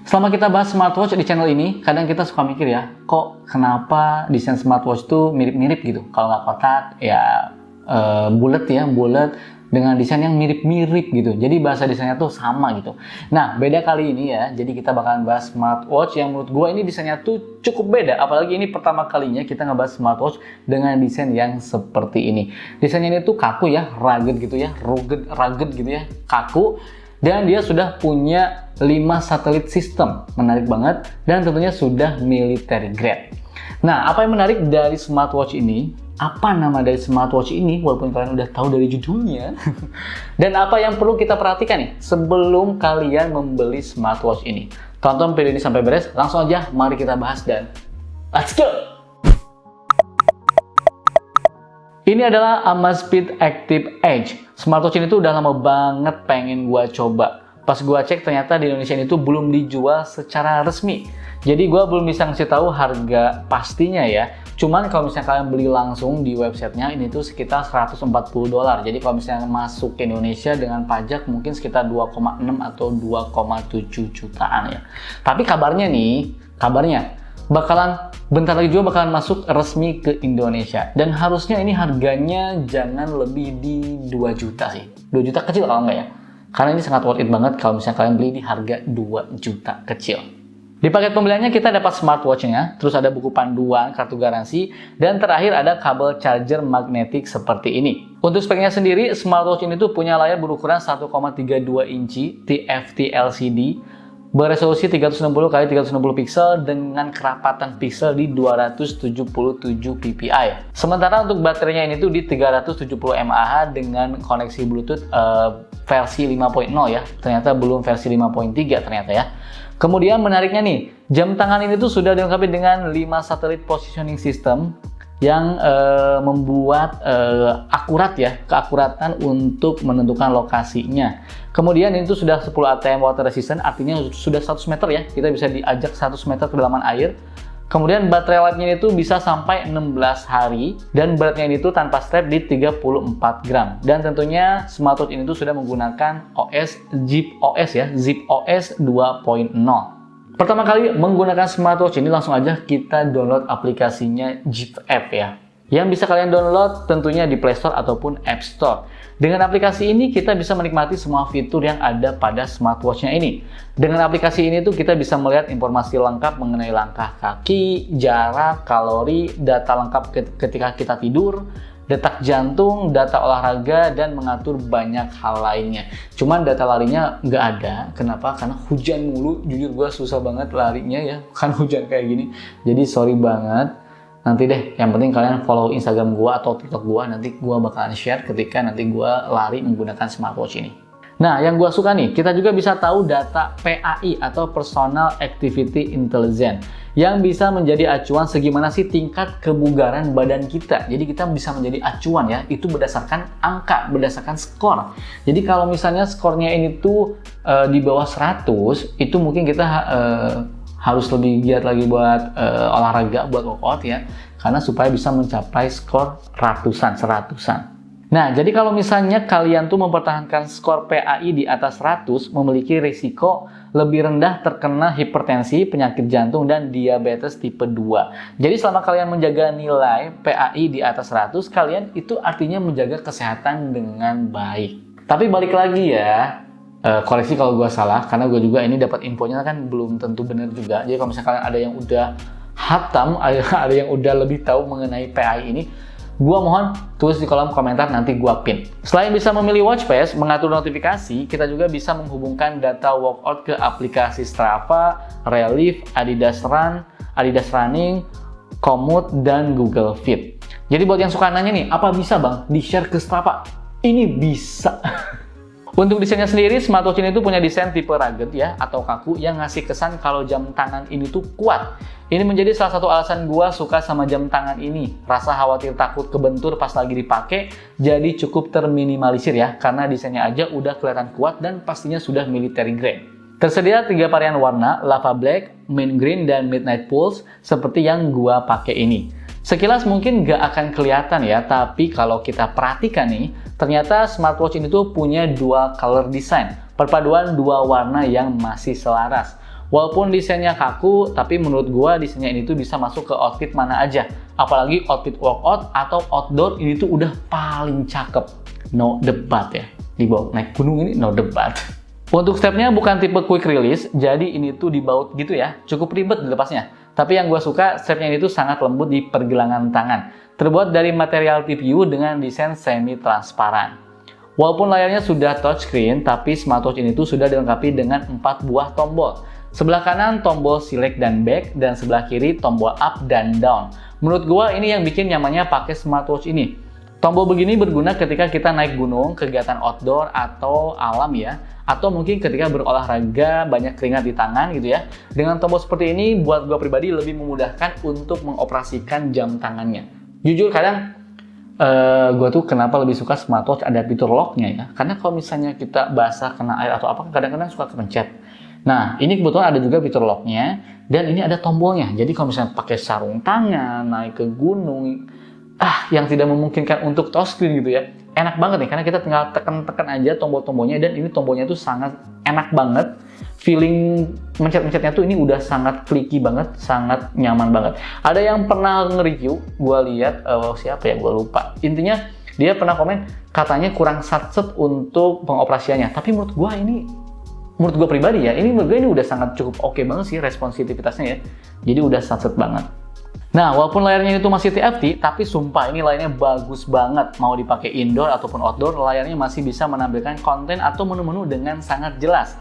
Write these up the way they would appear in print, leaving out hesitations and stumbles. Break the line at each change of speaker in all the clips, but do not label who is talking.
Selama kita bahas smartwatch di channel ini, kadang kita suka mikir ya, kok kenapa desain smartwatch tuh mirip-mirip gitu? Kalau nggak kotak, ya bulat dengan desain yang mirip-mirip gitu. Jadi bahasa desainnya tuh sama gitu. Nah, beda kali ini ya. Jadi kita bakalan bahas smartwatch yang menurut gue ini desainnya tuh cukup beda. Apalagi ini pertama kalinya kita ngebahas smartwatch dengan desain yang seperti ini. Desainnya ini tuh kaku ya, rugged gitu ya, rugged gitu ya, kaku. Dan dia sudah punya 5 satelit system, menarik banget, dan tentunya sudah military grade. Nah, apa yang menarik dari smartwatch ini? Apa nama dari smartwatch ini, walaupun kalian udah tahu dari judulnya. Dan apa yang perlu kita perhatikan nih sebelum kalian membeli smartwatch ini? Tonton video ini sampai beres, langsung aja mari kita bahas dan let's go! Ini adalah Amazfit Active Edge. Smartwatch ini tuh udah lama banget pengen gua coba. Pas gua cek ternyata di Indonesia ini tuh belum dijual secara resmi. Jadi gua belum bisa ngasih tahu harga pastinya ya. Cuman kalau misalnya kalian beli langsung di websitenya ini tuh sekitar $140. Jadi kalau misalnya masuk ke Indonesia dengan pajak mungkin sekitar 2,6 atau 2,7 jutaan ya. Tapi kabarnya bakalan bentar lagi juga bakalan masuk resmi ke Indonesia. Dan harusnya ini harganya jangan lebih di 2 juta sih. 2 juta kecil kalau enggak ya. Karena ini sangat worth it banget kalau misalnya kalian beli di harga 2 juta kecil. Di paket pembeliannya kita dapat smartwatch-nya, terus ada buku panduan, kartu garansi, dan terakhir ada kabel charger magnetik seperti ini. Untuk speknya sendiri, smartwatch ini tuh punya layar berukuran 1,32 inci TFT LCD, beresolusi 360x360 pixel dengan kerapatan pixel di 277 ppi. Sementara untuk baterainya ini tuh di 370 mAh dengan koneksi Bluetooth versi 5.0 ya. Ternyata belum versi 5.3 ternyata ya. Kemudian menariknya nih, jam tangan ini tuh sudah dilengkapi dengan 5 satelit positioning system yang membuat keakuratan untuk menentukan lokasinya. Kemudian ini tuh sudah 10 ATM water resistant, artinya sudah 100 meter ya, kita bisa diajak 100 meter ke kedalaman air. Kemudian baterai life-nya itu bisa sampai 16 hari dan beratnya ini tuh tanpa strap di 34 gram. Dan tentunya smartwatch ini tuh sudah menggunakan Zip OS 2.0. Pertama kali menggunakan smartwatch ini langsung aja kita download aplikasinya Zip App ya. Yang bisa kalian download tentunya di Play Store ataupun App Store. Dengan aplikasi ini kita bisa menikmati semua fitur yang ada pada smartwatch-nya ini. Dengan aplikasi ini tuh kita bisa melihat informasi lengkap mengenai langkah kaki, jarak, kalori, data lengkap ketika kita tidur, detak jantung, data olahraga, dan mengatur banyak hal lainnya. Cuman data larinya nggak ada. Kenapa? Karena hujan mulu. Jujur gue susah banget larinya ya. Kan hujan kayak gini. Jadi sorry banget. Nanti deh, yang penting kalian follow Instagram gua atau TikTok gua, nanti gua bakalan share ketika nanti gua lari menggunakan smartwatch ini. Nah, yang gua suka nih, kita juga bisa tahu data PAI atau Personal Activity Intelligence yang bisa menjadi acuan segimana sih tingkat kebugaran badan kita. Jadi kita bisa menjadi acuan ya, itu berdasarkan angka, berdasarkan skor. Jadi kalau misalnya skornya ini tuh di bawah 100, itu mungkin kita harus lebih giat lagi buat olahraga, buat workout ya, karena supaya bisa mencapai skor seratusan. Nah, jadi kalau misalnya kalian tuh mempertahankan skor PAI di atas 100, memiliki risiko lebih rendah terkena hipertensi, penyakit jantung, dan diabetes tipe 2. Jadi selama kalian menjaga nilai PAI di atas 100, kalian itu artinya menjaga kesehatan dengan baik. Tapi balik lagi ya, koreksi kalau gue salah, karena gue juga ini dapat infonya kan belum tentu benar juga. Jadi kalau misalnya kalian ada yang udah hatam, ada yang udah lebih tahu mengenai PAI ini, gue mohon tulis di kolom komentar, nanti gue pin. Selain bisa memilih watch face, mengatur notifikasi, kita juga bisa menghubungkan data workout ke aplikasi Strava, Relief, Adidas Run, Adidas Running, Komoot, dan Google Fit. Jadi buat yang suka nanya nih, apa bisa bang di-share ke Strava? Ini bisa. Untuk desainnya sendiri, smartwatch ini tuh punya desain tipe rugged ya, atau kaku yang ngasih kesan kalau jam tangan ini tuh kuat. Ini menjadi salah satu alasan gua suka sama jam tangan ini. Rasa khawatir takut kebentur pas lagi dipakai jadi cukup terminimalisir ya, karena desainnya aja udah kelihatan kuat dan pastinya sudah military grade. Tersedia 3 varian warna, lava black, mint green, dan midnight pulse seperti yang gua pakai ini. Sekilas mungkin nggak akan kelihatan ya, tapi kalau kita perhatikan nih, ternyata smartwatch ini tuh punya dual color design, perpaduan 2 warna yang masih selaras. Walaupun desainnya kaku, tapi menurut gua desainnya ini tuh bisa masuk ke outfit mana aja. Apalagi outfit workout atau outdoor ini tuh udah paling cakep. No debat ya. Dibawa naik gunung ini no debat. Untuk stepnya bukan tipe quick release, jadi ini tuh dibaut gitu ya. Cukup ribet dilepasnya. Tapi yang gua suka, stepnya ini tuh sangat lembut di pergelangan tangan. Terbuat dari material TPU dengan desain semi-transparan. Walaupun layarnya sudah touchscreen, tapi smartwatch ini tuh sudah dilengkapi dengan 4 buah tombol. Sebelah kanan tombol select dan back, dan sebelah kiri tombol up dan down. Menurut gua ini yang bikin nyamannya pakai smartwatch ini. Tombol begini berguna ketika kita naik gunung, kegiatan outdoor atau alam ya, atau mungkin ketika berolahraga banyak keringat di tangan gitu ya. Dengan tombol seperti ini buat gua pribadi lebih memudahkan untuk mengoperasikan jam tangannya. Jujur kadang gue tuh kenapa lebih suka smartwatch ada fitur lock-nya ya, karena kalau misalnya kita basah kena air atau apa kadang-kadang suka kepencet. Nah ini kebetulan ada juga fitur lock-nya dan ini ada tombolnya, jadi kalau misalnya pakai sarung tangan naik ke gunung yang tidak memungkinkan untuk touchscreen gitu ya, enak banget nih karena kita tinggal tekan-tekan aja tombol-tombolnya, dan ini tombolnya tuh sangat enak banget. Feeling mencet-mencetnya tuh ini udah sangat clicky banget, sangat nyaman banget. Ada yang pernah nge-review, gue lihat siapa ya, gue lupa. Intinya dia pernah komen katanya kurang satset untuk pengoperasiannya. Tapi menurut gue pribadi ya, menurut gue ini udah sangat cukup oke banget sih responsivitasnya ya. Jadi udah satset banget. Nah, walaupun layarnya itu masih TFT, tapi sumpah ini layarnya bagus banget. Mau dipakai indoor ataupun outdoor, layarnya masih bisa menampilkan konten atau menu-menu dengan sangat jelas.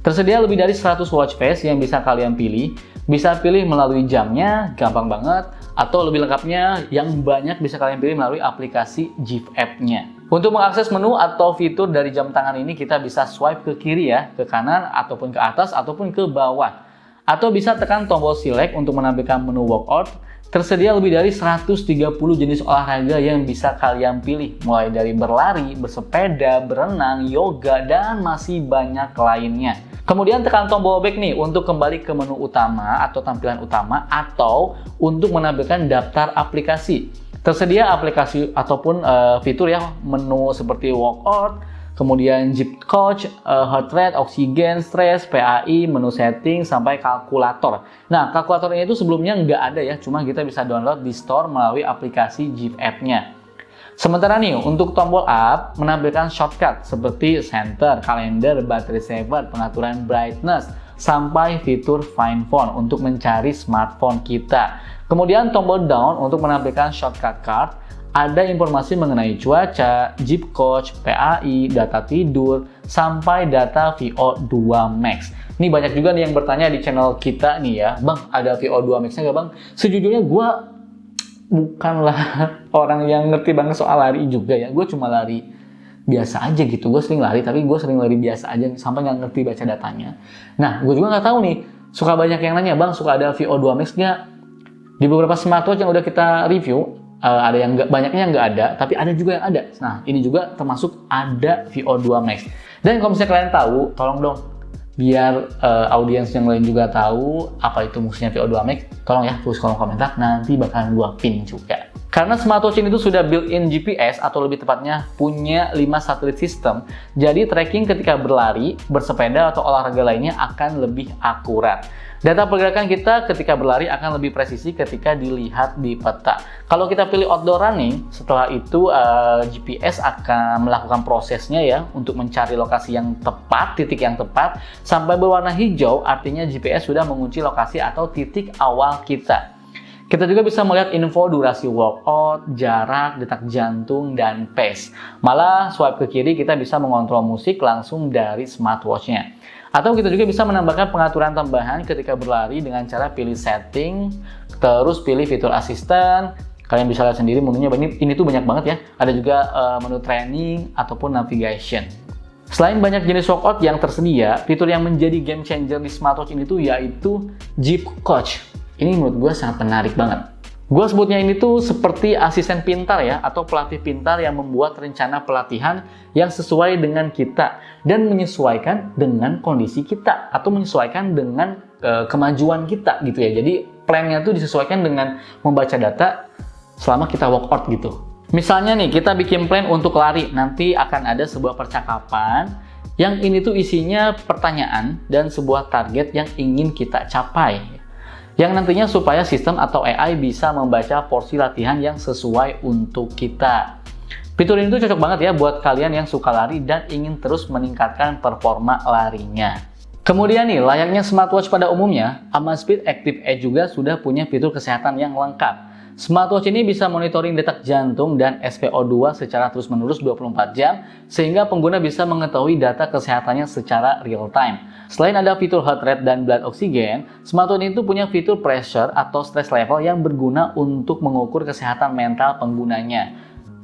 Tersedia lebih dari 100 watch face yang bisa kalian pilih. Bisa pilih melalui jamnya, gampang banget. Atau lebih lengkapnya, yang banyak bisa kalian pilih melalui aplikasi GIF App-nya. Untuk mengakses menu atau fitur dari jam tangan ini, kita bisa swipe ke kiri ya, ke kanan, ataupun ke atas, ataupun ke bawah. Atau bisa tekan tombol select untuk menampilkan menu workout. Tersedia lebih dari 130 jenis olahraga yang bisa kalian pilih, mulai dari berlari, bersepeda, berenang, yoga, dan masih banyak lainnya. Kemudian tekan tombol back nih untuk kembali ke menu utama atau tampilan utama, atau untuk menampilkan daftar aplikasi. Tersedia aplikasi ataupun fitur yang menu seperti workout, kemudian Jeep Coach, heart rate, oksigen, stress, PAI, menu setting, sampai kalkulator. Nah, kalkulatornya itu sebelumnya nggak ada ya, cuma kita bisa download di store melalui aplikasi GIF App-nya. Sementara nih, untuk tombol up menampilkan shortcut seperti center, kalender, battery saver, pengaturan brightness, sampai fitur find phone untuk mencari smartphone kita. Kemudian tombol down untuk menampilkan shortcut card, ada informasi mengenai cuaca, Jeep Coach, PAI, data tidur, sampai data VO2 Max. Ini banyak juga nih yang bertanya di channel kita nih ya, Bang, ada VO2 Max-nya nggak Bang? Sejujurnya gue bukanlah orang yang ngerti banget soal lari juga ya. Gue cuma lari biasa aja gitu. Gue sering lari, tapi gue sering lari biasa aja sampai nggak ngerti baca datanya. Nah, gue juga nggak tahu nih. Suka banyak yang nanya, Bang, suka ada VO2 Max nggak? Di beberapa smartwatch yang udah kita review, ada yang banyaknya nggak ada, tapi ada juga yang ada. Nah, ini juga termasuk ada VO2 Max. Dan kalau misalnya kalian tahu, tolong dong, biar audiens yang lain juga tahu apa itu maksudnya VO2 Max, tolong ya tulis kolom komentar, nanti bakalan gua pin juga. Karena smartwatch ini tuh sudah built-in GPS, atau lebih tepatnya punya 5 satelit system, jadi tracking ketika berlari, bersepeda, atau olahraga lainnya akan lebih akurat. Data pergerakan kita ketika berlari akan lebih presisi ketika dilihat di peta. Kalau kita pilih outdoor running, setelah itu GPS akan melakukan prosesnya ya untuk mencari lokasi yang tepat, titik yang tepat, sampai berwarna hijau artinya GPS sudah mengunci lokasi atau titik awal kita. Kita juga bisa melihat info durasi workout, jarak, detak jantung, dan pace. Malah swipe ke kiri kita bisa mengontrol musik langsung dari smartwatch-nya. Atau kita juga bisa menambahkan pengaturan tambahan ketika berlari dengan cara pilih setting, terus pilih fitur asisten. Kalian bisa lihat sendiri menunya, ini tuh banyak banget ya. Ada juga menu training ataupun navigation. Selain banyak jenis workout yang tersedia, fitur yang menjadi game changer di smartwatch ini tuh yaitu Jeep Coach. Ini menurut gue sangat menarik banget. Gue sebutnya ini tuh seperti asisten pintar ya, atau pelatih pintar yang membuat rencana pelatihan yang sesuai dengan kita dan menyesuaikan dengan kondisi kita atau menyesuaikan dengan kemajuan kita gitu ya. Jadi plannya tuh disesuaikan dengan membaca data selama kita workout gitu. Misalnya nih kita bikin plan untuk lari, nanti akan ada sebuah percakapan Yang ini tuh isinya pertanyaan dan sebuah target yang ingin kita capai. Yang nantinya supaya sistem atau AI bisa membaca porsi latihan yang sesuai untuk kita. Fitur ini tuh cocok banget ya buat kalian yang suka lari dan ingin terus meningkatkan performa larinya. Kemudian nih, layaknya smartwatch pada umumnya, Amazfit Active Edge juga sudah punya fitur kesehatan yang lengkap. Smartwatch ini bisa monitoring detak jantung dan SpO2 secara terus-menerus 24 jam, sehingga pengguna bisa mengetahui data kesehatannya secara real time. Selain ada fitur heart rate dan blood oxygen, smartwatch itu punya fitur pressure atau stress level yang berguna untuk mengukur kesehatan mental penggunanya.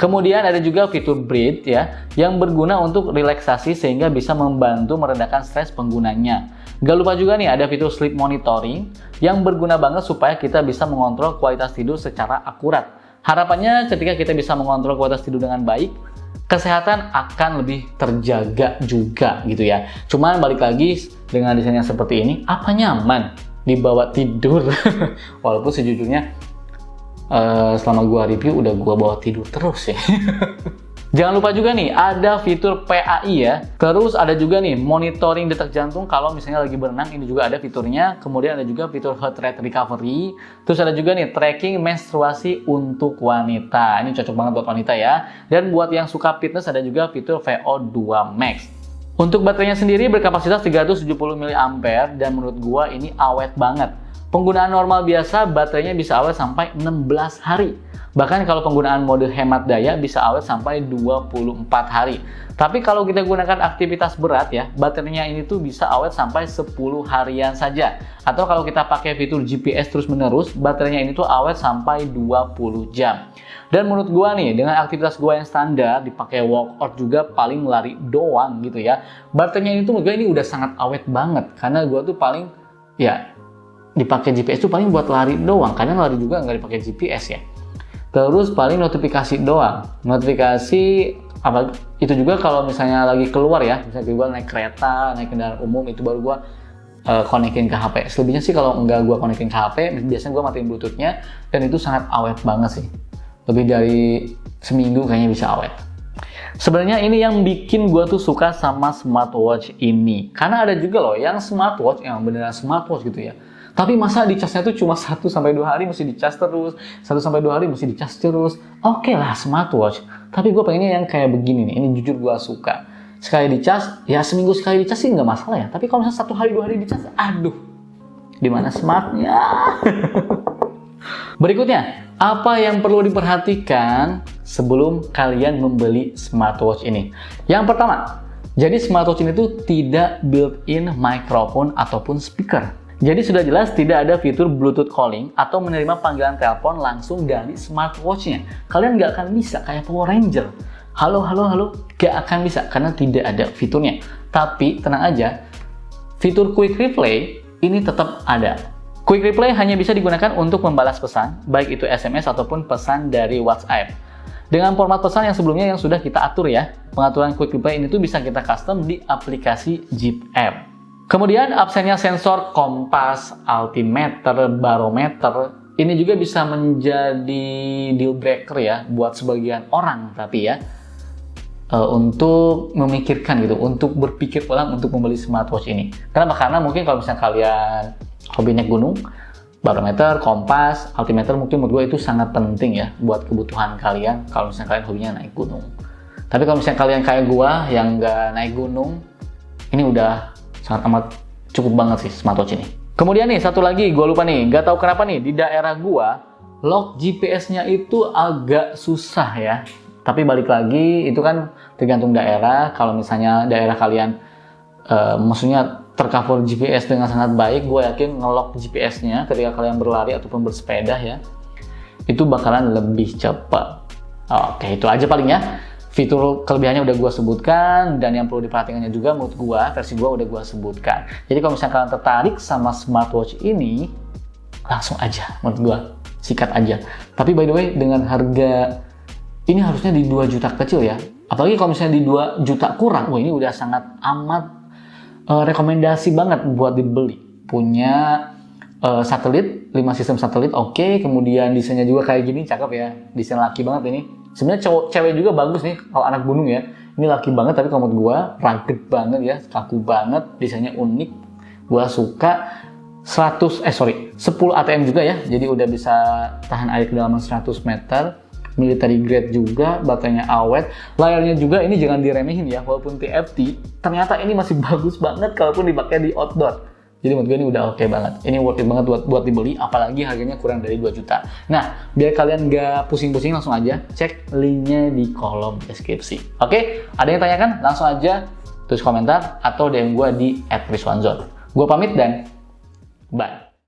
Kemudian ada juga fitur breathe ya, yang berguna untuk relaksasi sehingga bisa membantu meredakan stres penggunanya. Gak lupa juga nih ada fitur sleep monitoring yang berguna banget supaya kita bisa mengontrol kualitas tidur secara akurat. Harapannya ketika kita bisa mengontrol kualitas tidur dengan baik, kesehatan akan lebih terjaga juga gitu ya. Cuman balik lagi dengan desain yang seperti ini, apa nyaman dibawa tidur? Walaupun sejujurnya selama gua review udah gua bawa tidur terus ya. Jangan lupa juga nih ada fitur PAI ya. Terus ada juga nih monitoring detak jantung kalau misalnya lagi berenang, ini juga ada fiturnya. Kemudian ada juga fitur heart rate recovery. Terus ada juga nih tracking menstruasi untuk wanita. Ini cocok banget buat wanita ya. Dan buat yang suka fitness ada juga fitur VO2 Max. Untuk baterainya sendiri berkapasitas 370 mAh dan menurut gua ini awet banget. Penggunaan normal biasa baterainya bisa awet sampai 16 hari. Bahkan kalau penggunaan mode hemat daya bisa awet sampai 24 hari. Tapi kalau kita gunakan aktivitas berat ya, baterainya ini tuh bisa awet sampai 10 harian saja. Atau kalau kita pakai fitur GPS terus menerus, baterainya ini tuh awet sampai 20 jam. Dan menurut gua nih, dengan aktivitas gua yang standar, dipakai workout juga paling lari doang gitu ya. Baterainya ini tuh menurut gua ini udah sangat awet banget. Karena gua tuh paling, ya dipakai GPS tuh paling buat lari doang, kadang lari juga nggak dipakai GPS ya. Terus paling notifikasi doang, notifikasi apa itu juga kalau misalnya lagi keluar ya, misalnya gue naik kereta, naik kendaraan umum, itu baru gue konekin ke HP. Selebihnya sih kalau nggak gue konekin ke HP, biasanya gue matiin Bluetooth-nya dan itu sangat awet banget sih. Lebih dari seminggu kayaknya bisa awet. Sebenarnya ini yang bikin gue tuh suka sama smartwatch ini, karena ada juga loh yang smartwatch yang beneran smartwatch gitu ya. Tapi masa dicasnya tuh cuma 1-2 hari mesti dicas terus, 1-2 hari mesti dicas terus. Oke lah smartwatch, tapi gue pengennya yang kayak begini nih, ini jujur gue suka. Sekali dicas, ya seminggu sekali dicas sih nggak masalah ya. Tapi kalau misalnya 1 hari 2 hari dicas, aduh, dimana smartnya? Berikutnya, apa yang perlu diperhatikan sebelum kalian membeli smartwatch ini? Yang pertama, jadi smartwatch ini tuh tidak built-in microphone ataupun speaker. Jadi sudah jelas tidak ada fitur Bluetooth calling atau menerima panggilan telepon langsung dari smartwatch-nya. Kalian nggak akan bisa kayak Power Ranger. Halo, halo, halo. Nggak akan bisa karena tidak ada fiturnya. Tapi tenang aja, fitur Quick Replay ini tetap ada. Quick Replay hanya bisa digunakan untuk membalas pesan, baik itu SMS ataupun pesan dari WhatsApp. Dengan format pesan yang sebelumnya yang sudah kita atur ya, pengaturan Quick Replay ini tuh bisa kita custom di aplikasi Jeep App. Kemudian absennya sensor kompas, altimeter, barometer, ini juga bisa menjadi deal breaker ya buat sebagian orang tapi ya untuk memikirkan gitu, untuk berpikir ulang untuk membeli smartwatch ini. Kenapa? Karena mungkin kalau misalnya kalian hobi naik gunung, barometer, kompas, altimeter mungkin menurut gue itu sangat penting ya buat kebutuhan kalian kalau misalnya kalian hobinya naik gunung. Tapi kalau misalnya kalian kayak gue yang nggak naik gunung, ini udah sangat amat cukup banget sih smartwatch ini. Kemudian nih satu lagi gue lupa nih, nggak tahu kenapa nih di daerah gua lock GPS-nya itu agak susah ya. Tapi balik lagi itu kan tergantung daerah. Kalau misalnya daerah kalian maksudnya tercover GPS dengan sangat baik, gue yakin nge-lock GPS-nya ketika kalian berlari ataupun bersepeda ya, itu bakalan lebih cepat. Oke, itu aja paling ya. Fitur kelebihannya udah gue sebutkan, dan yang perlu diperhatikannya juga menurut gue, versi gue udah gue sebutkan. Jadi kalau misalnya kalian tertarik sama smartwatch ini, langsung aja menurut gue, sikat aja. Tapi by the way, dengan harga ini harusnya di 2 juta kecil ya. Apalagi kalau misalnya di 2 juta kurang, wah ini udah sangat amat rekomendasi banget buat dibeli. Punya satelit, 5 sistem satelit, oke. Kemudian desainnya juga kayak gini, cakep ya. Desain laki banget ini. Sebenarnya cewek juga bagus nih kalau anak gunung ya. Ini laki banget tapi kalau menurut gue rugged banget ya, kaku banget, desainnya unik, gue suka. 10 ATM juga ya, jadi udah bisa tahan air kedalaman 100 meter, military grade juga, baterainya awet, layarnya juga ini jangan diremehin ya, walaupun TFT, ternyata ini masih bagus banget kalaupun dipakai di outdoor. Jadi menurut gue ini udah oke banget, ini worth it banget buat dibeli, apalagi harganya kurang dari 2 juta. Nah, biar kalian gak pusing-pusing, langsung aja cek linknya di kolom deskripsi. Oke, ada yang tanyakan? Langsung aja tulis komentar atau DM gue di @rizwanzon. Gue pamit dan bye.